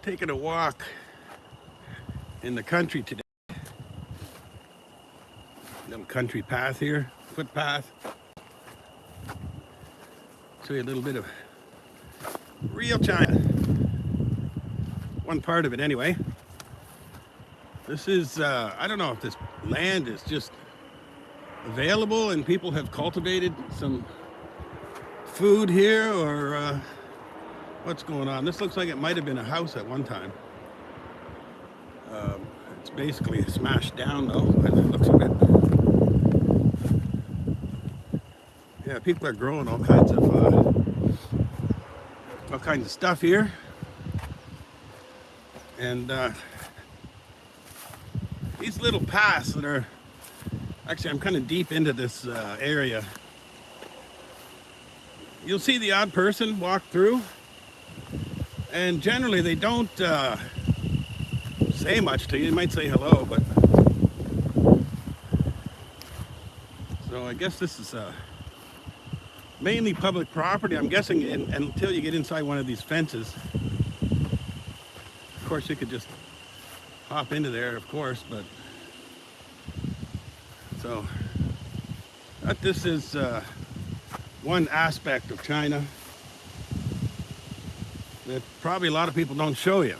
Taking a walk in the country today. Little country path here, footpath. Show you a little bit of real China. One part of it anyway. This is, I don't know if this land is just available and people have cultivated some food here or what's going on. This looks like it might have been a house at one time. It's basically smashed down though, by the looks of it. Yeah, people are growing all kinds of stuff here. And these little paths that are, actually I'm kind of deep into this area. You'll see the odd person walk through, and generally they don't say much to you. They might say hello, but so I guess this is mainly public property, I'm guessing, until you get inside one of these fences. Of course, you could just hop into there, of course, but so that this is one aspect of China that probably a lot of people don't show you.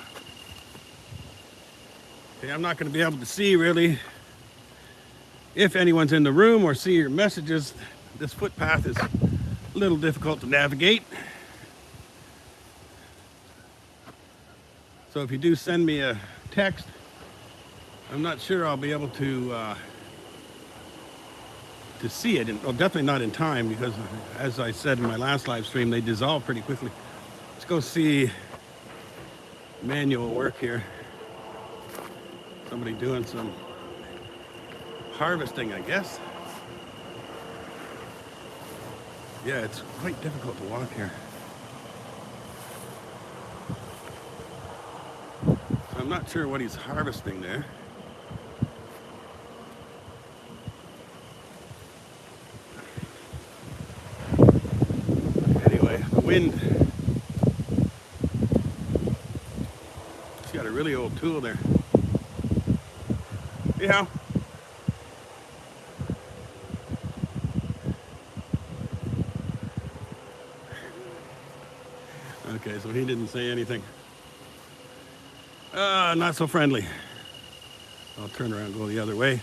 Okay, I'm not going to be able to see really if anyone's in the room or see your messages. This footpath is a little difficult to navigate. So if you do send me a text, I'm not sure I'll be able to see it. Well, definitely not in time, because as I said in my last live stream, they dissolve pretty quickly. Let's go see manual work here. Somebody doing some harvesting, I guess. Yeah, it's quite difficult to walk here. So I'm not sure what he's harvesting there. Anyway, the wind. He's got a really old tool there. Yeah. Okay, so he didn't say anything. Not so friendly. I'll turn around and go the other way.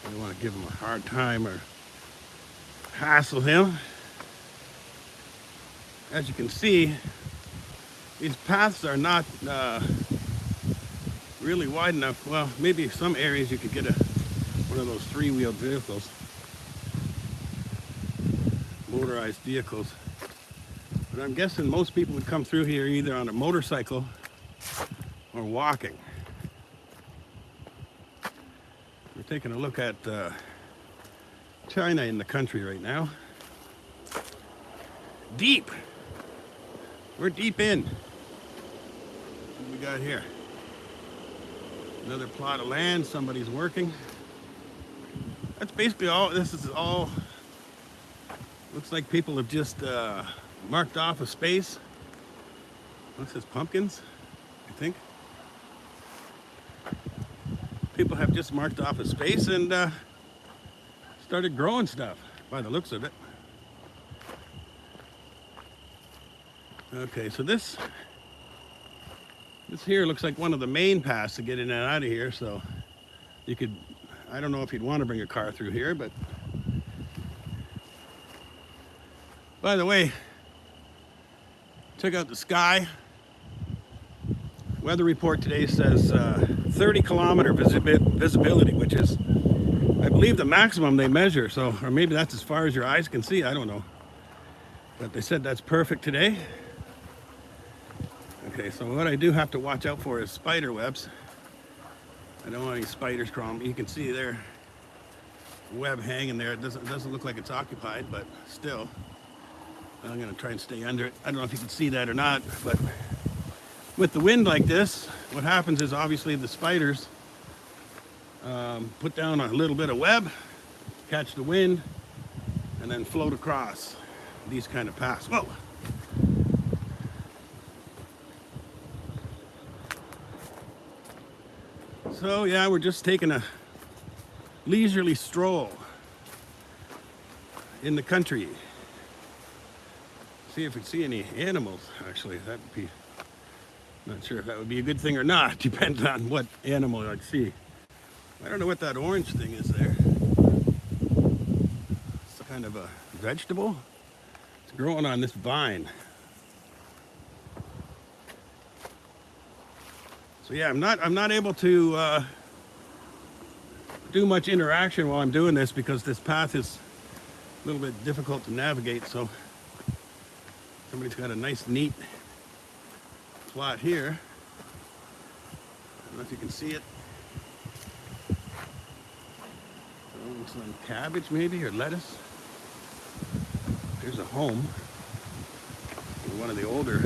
I don't want to give him a hard time or hassle him. As you can see, these paths are not really wide enough. Well, maybe some areas you could get one of those three-wheeled vehicles, motorized vehicles. But I'm guessing most people would come through here either on a motorcycle or walking. We're taking a look at China in the country right now. Deep. We're deep in. What do we got here? Another plot of land, somebody's working. That's basically all, this is all, looks like people have just marked off a space. What's this, pumpkins, I think? People have just marked off a space and started growing stuff, by the looks of it. Okay, so this here looks like one of the main paths to get in and out of here, so you could, I don't know if you'd want to bring a car through here, but by the way, check out the sky. Weather report today says 30-kilometer visibility, which is, I believe, the maximum they measure, so, or maybe that's as far as your eyes can see, I don't know. But they said that's perfect today. Okay, so what I do have to watch out for is spider webs. I don't want any spiders crawling. You can see their web hanging there. It doesn't look like it's occupied, but still, I'm gonna try and stay under it. I don't know if you can see that or not, but with the wind like this, what happens is obviously the spiders put down a little bit of web, catch the wind, and then float across these kind of paths. Whoa! So yeah, we're just taking a leisurely stroll in the country. See if we see any animals. Actually, that would be, not sure if that would be a good thing or not. Depends on what animal I'd see. I don't know what that orange thing is there. It's kind of a vegetable. It's growing on this vine. So yeah, I'm not able to do much interaction while I'm doing this because this path is a little bit difficult to navigate. So somebody's got a nice, neat plot here. I don't know if you can see it. Looks like cabbage maybe, or lettuce. There's a home. One of the older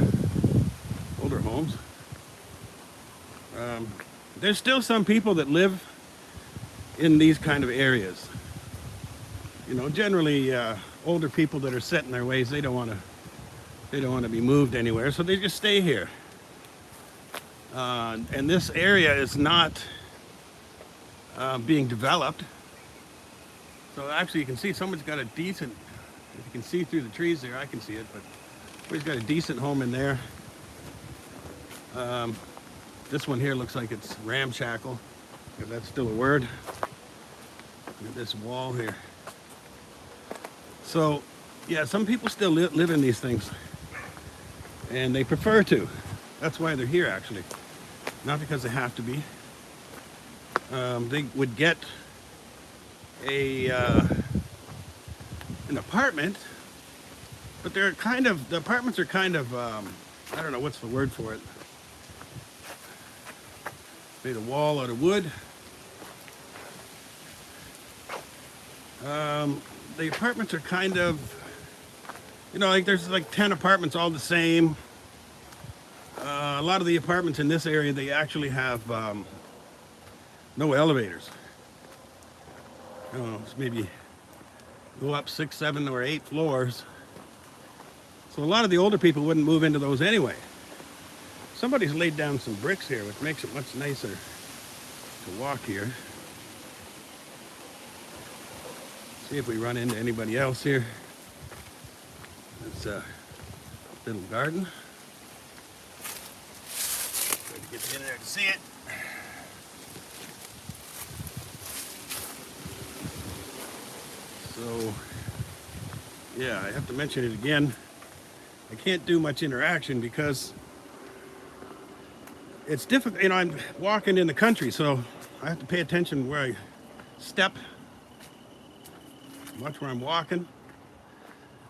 homes. There's still some people that live in these kind of areas. You know, generally older people that are set in their ways, they don't want to be moved anywhere, so they just stay here. And this area is not being developed. So actually you can see someone's got a decent, if you can see through the trees there, I can see it, but somebody's got a decent home in there. This one here looks like it's ramshackle, if that's still a word. Look at this wall here. So, yeah, some people still live in these things, and they prefer to. That's why they're here, actually. Not because they have to be. They would get an apartment, but the apartments are kind of, I don't know what's the word for it. Made a wall out of wood. The apartments are kind of, you know, like there's like 10 apartments all the same. A lot of the apartments in this area, they actually have no elevators. I don't know, it's maybe go up 6, 7, or 8 floors. So a lot of the older people wouldn't move into those anyway. Somebody's laid down some bricks here, which makes it much nicer to walk here. See if we run into anybody else here. It's a little garden. Try to get in there to see it. So, yeah, I have to mention it again. I can't do much interaction because it's difficult. You know, I'm walking in the country, so I have to pay attention where I step, watch where I'm walking,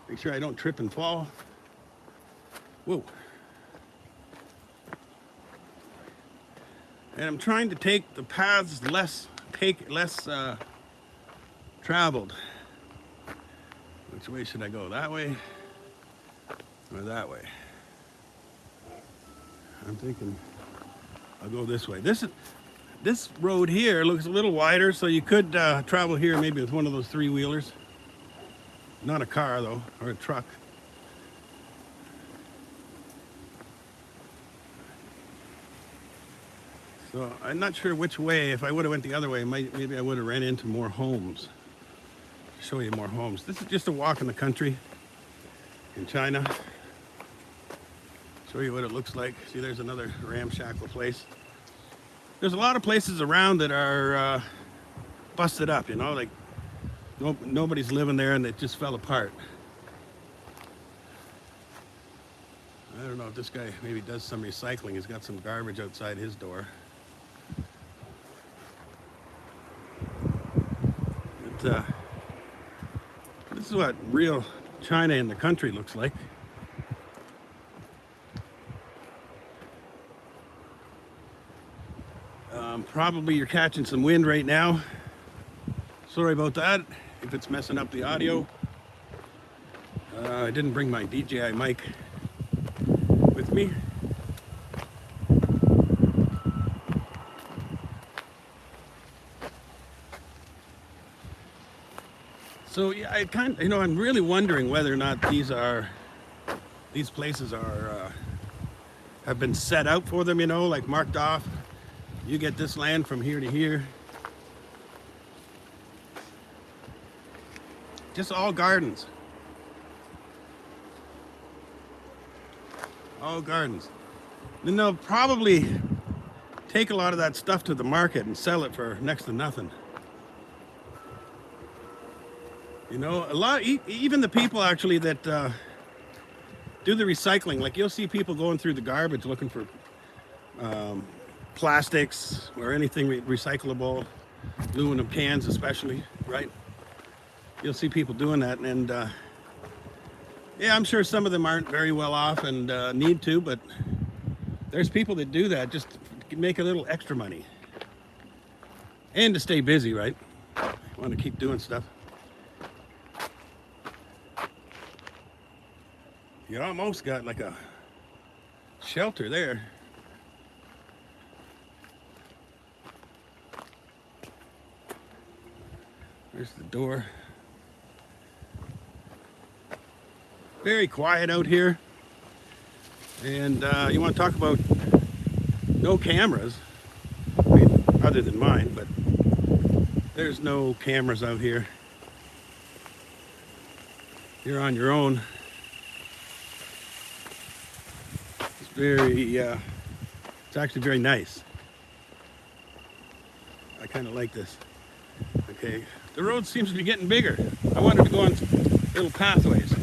make sure I don't trip and fall. Whoa. And I'm trying to take the paths less traveled. Which way should I go? That way or that way? I'm thinking I'll go this way. This road here looks a little wider, so you could travel here maybe with one of those 3-wheelers. Not a car though, or a truck. So I'm not sure which way. If I would have went the other way, maybe I would have ran into more homes. Show you more homes. This is just a walk in the country in China. Show you what it looks like. See, there's another ramshackle place. There's a lot of places around that are busted up, you know, like nobody's living there and it just fell apart. I don't know if this guy maybe does some recycling. He's got some garbage outside his door. But, this is what real China in the country looks like. Probably you're catching some wind right now. Sorry about that if it's messing up the audio. I didn't bring my DJI mic with me. So yeah, I'm really wondering whether or not these places are have been set out for them, you know, like marked off You get this land from here to here. Just all gardens. All gardens. Then they'll probably take a lot of that stuff to the market and sell it for next to nothing. You know, a lot, even the people actually that do the recycling, like you'll see people going through the garbage looking for plastics or anything recyclable, aluminum cans especially, right? You'll see people doing that, and yeah, I'm sure some of them aren't very well off and need to, but there's people that do that just to make a little extra money and to stay busy, right? Want to keep doing stuff. You almost got like a shelter there. There's the door. Very quiet out here. And you want to talk about no cameras, I mean, other than mine, but there's no cameras out here. You're on your own. It's very, it's actually very nice. I kind of like this. Okay, the road seems to be getting bigger. I wanted to go on little pathways.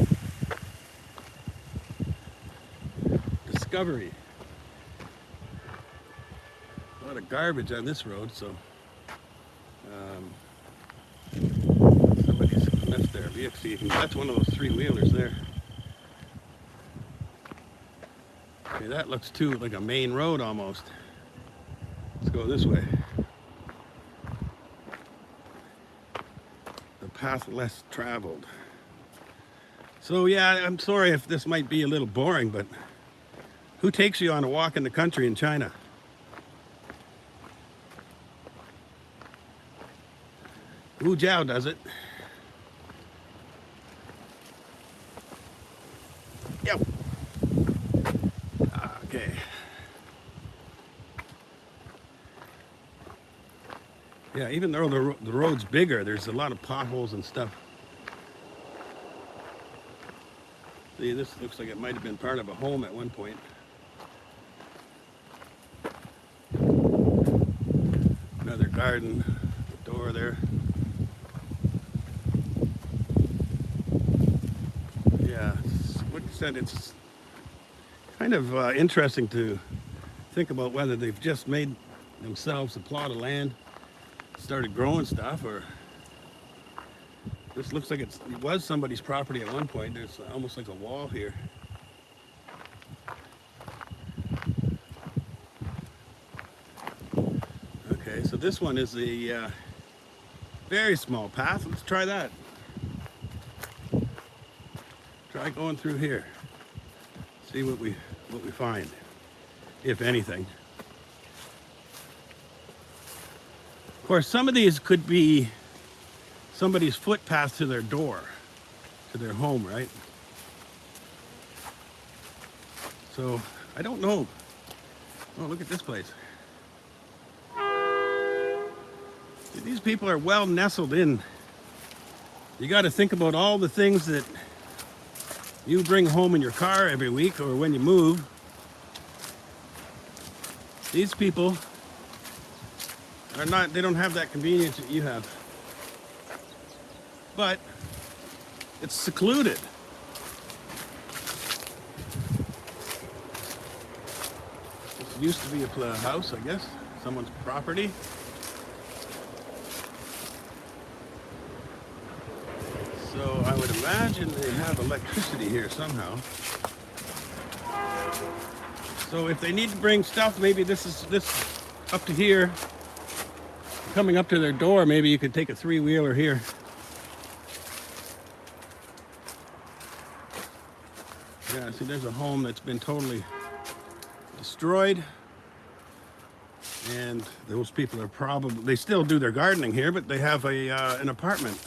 Discovery. A lot of garbage on this road, so somebody's left their vehicle. That's one of those three-wheelers there. Okay, that looks too like a main road almost. Let's go this way. The path less traveled. So yeah, I'm sorry if this might be a little boring, but who takes you on a walk in the country in China? Wu Jiao does it. Yep. Okay. Yeah, even though the road's bigger, there's a lot of potholes and stuff. See, this looks like it might have been part of a home at one point. Another garden, the door there. Yeah, like I said, it's kind of interesting to think about whether they've just made themselves a plot of land, started growing stuff, or this looks like it was somebody's property at one point. There's almost like a wall here. Okay, so this one is a very small path. Let's try that. Try going through here. See what we find, if anything. Of course, some of these could be somebody's footpath to their door, to their home, right? So, I don't know. Oh, look at this place. These people are well nestled in. You got to think about all the things that you bring home in your car every week or when you move. These people are not, they don't have that convenience that you have. But it's secluded. This used to be a house, I guess, someone's property. So I would imagine they have electricity here somehow. So if they need to bring stuff, maybe this up to here, coming up to their door, maybe you could take a three-wheeler here. Yeah, see, there's a home that's been totally destroyed. And those people are probably, they still do their gardening here, but they have an apartment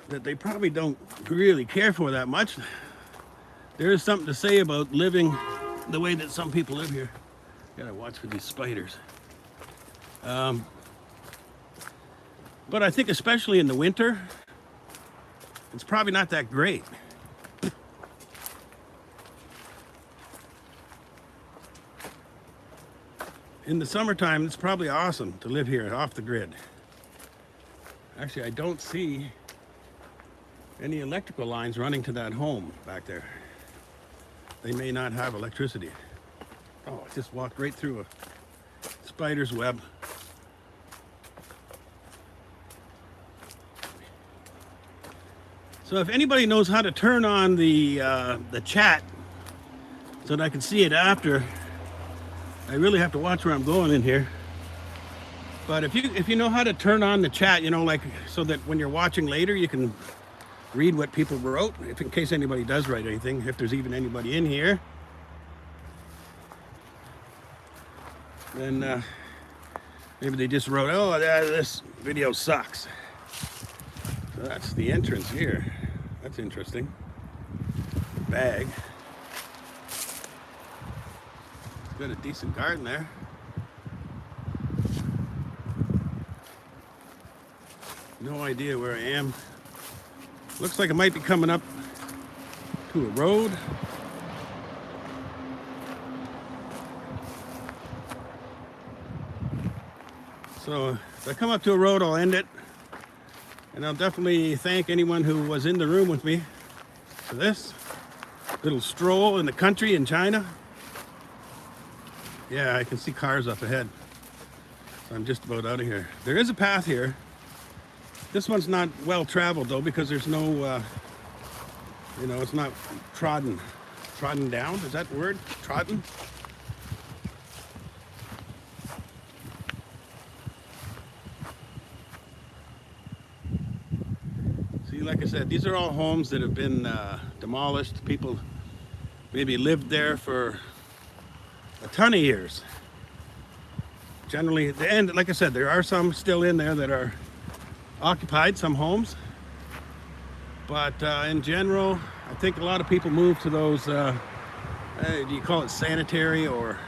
that they probably don't really care for that much. There is something to say about living the way that some people live here. Gotta watch for these spiders. But I think especially in the winter, it's probably not that great. In the summertime, it's probably awesome to live here off the grid. Actually, I don't see any electrical lines running to that home back there. They may not have electricity. Oh, I just walked right through a spider's web. So if anybody knows how to turn on the chat so that I can see it after, I really have to watch where I'm going in here. But if you know how to turn on the chat, you know, like so that when you're watching later, you can read what people wrote, if in case anybody does write anything, if there's even anybody in here. Then maybe they just wrote, oh, this video sucks. So that's the entrance here. That's interesting. Bag. Got a decent garden there. No idea where I am. Looks like it might be coming up to a road. So if I come up to a road, I'll end it. And I'll definitely thank anyone who was in the room with me for this little stroll in the country in China. Yeah, I can see cars up ahead. So I'm just about out of here. There is a path here. This one's not well traveled though, because there's no, you know, it's not trodden down. Is that the word? Trodden? See, like I said, these are all homes that have been demolished. People maybe lived there for a ton of years. Generally, and like I said, there are some still in there that are occupied, some homes, but in general, I think a lot of people move to those, do you call it sanitary, or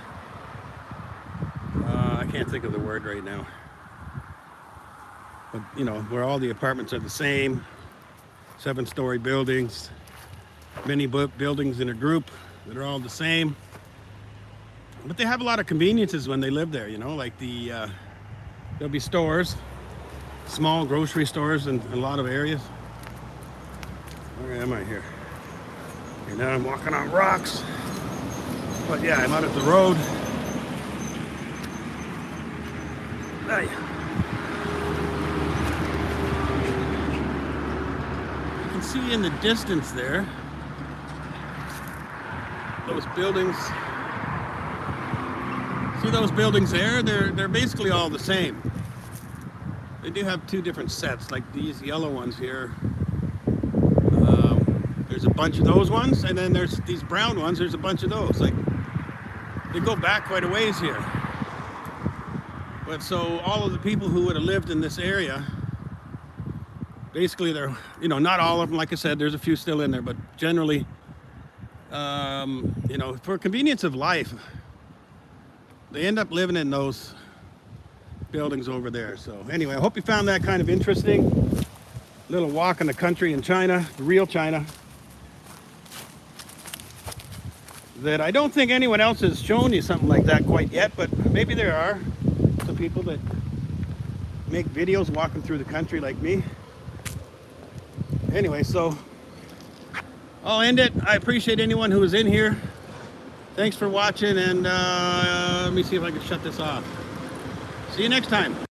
I can't think of the word right now, but you know, where all the apartments are the same, 7-story buildings, many buildings in a group that are all the same, but they have a lot of conveniences when they live there, you know, like there'll be stores, small grocery stores in a lot of areas. Where am I here? Okay, now I'm walking on rocks. But yeah, I'm out at the road. Hey. You can see in the distance there, those buildings. See those buildings there? They're basically all the same. They do have two different sets, like these yellow ones here. There's a bunch of those ones, and then there's these brown ones, there's a bunch of those. Like, they go back quite a ways here. But so all of the people who would have lived in this area, basically they're, you know, not all of them, like I said, there's a few still in there, but generally, you know, for convenience of life, they end up living in those buildings over there. So anyway, I hope you found that kind of interesting. Little walk in the country in China, the real China, that I don't think anyone else has shown you something like that quite yet, but maybe there are some people that make videos walking through the country like me. Anyway, so I'll end it. I appreciate anyone who was in here. Thanks for watching, and let me see if I can shut this off. See you next time.